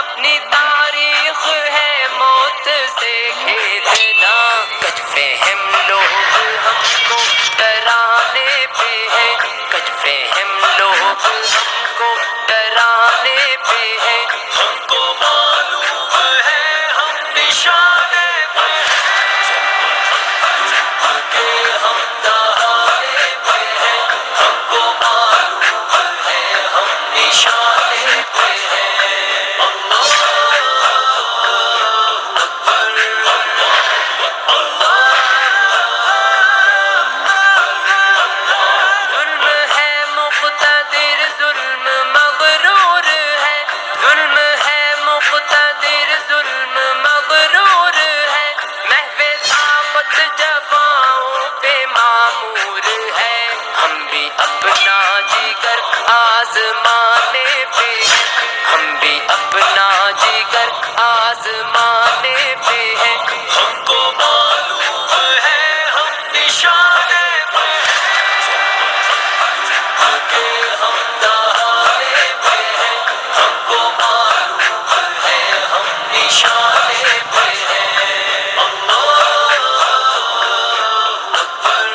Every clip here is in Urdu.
اپنی تاریخ ہے موت سے کھیلنا، کچھ فہم لوگ ہم کو ڈرانے پہ ہیں، کچھ فہم لوگ ہم کو ڈرانے پہ ہیں، ہم کو معلوم ہے ہم نشانے پہ ہیں، ہم دہانے پہ ہیں، ہم کو معلوم ہے ہم نشانے پہ ہیں۔ اللہ اکبر، ظلم ہے مقتدر، ظلم مغرور ہے، ظلم ہے مقتدر، ظلم مغرور ہے، محو طاقت جفاؤں پہ معمور ہے، ہم بھی اپنا جگر آزمانے پہ ہیں، ہم بھی اپنا جگر آزمانے پہ ہیں، ہم کو معلوم ہے ہم نشانے پہ ہیں، ہم دہانے پہ ہیں، ہم کو معلوم ہے ہم نشانے پہ ہیں۔ اللہ اکبر،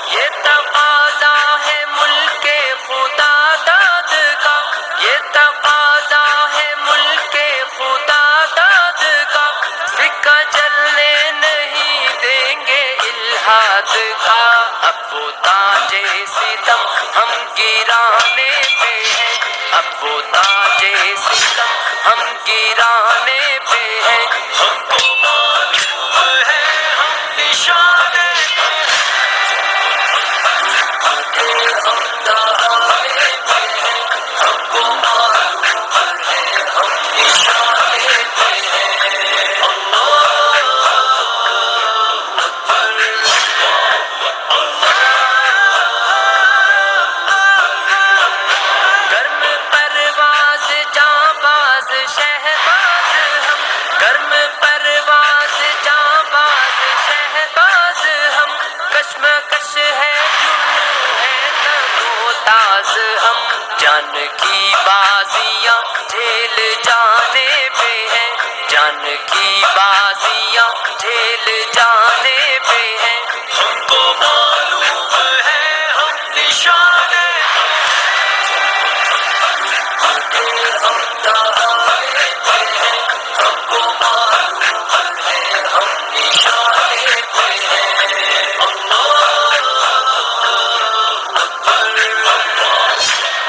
یہ تقاضا ہے ملک خدا داد کا، یہ تقاضا ہے ملک خدا داد کا، سکہ چلنے نہیں دیں گے الہاد کا، اب وہ تاج ستم ہم گرانے پہ ہیں، اب وہ تاج ستم ہم گرانے پہ ہیں، ہم کو معلوم ہے ہم نشانے پہ ہیں، ہم دہانے پہ ہیں، ہم کو معلوم ہے ہم نشانے پہ ہیں۔ اللہ اکبر، گرم پرواز جاں باز شہباز ہم، گرم پرواز جاں باز شہباز ہم، کشمکش ہے جنوں ہے تگو تاز ہم، جان کی بازیاں جھیل جانے پہ ہیں، جان کی بازیاں جھیل جانے پہ ہیں، ہم کو معلوم ہے ہم نشانے پہ ہیں، ہم دہانے پہ ہیں، ہم کو معلوم ہے ہم نشانے پہ ہیں۔ اللہ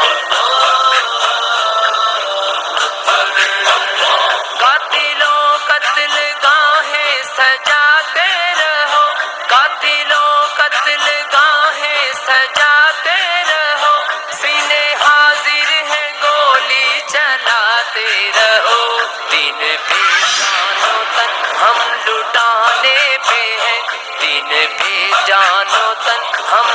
اکبر، قاتلوں قتل گاہیں سجاتے رہو، قاتلوں قتل گاہیں سجاتے رہو، سینے حاضر ہے گولی چلاتے رہو، دین پہ جان و تن ہم لٹانے پہ ہیں، دین پہ جان و تن ہم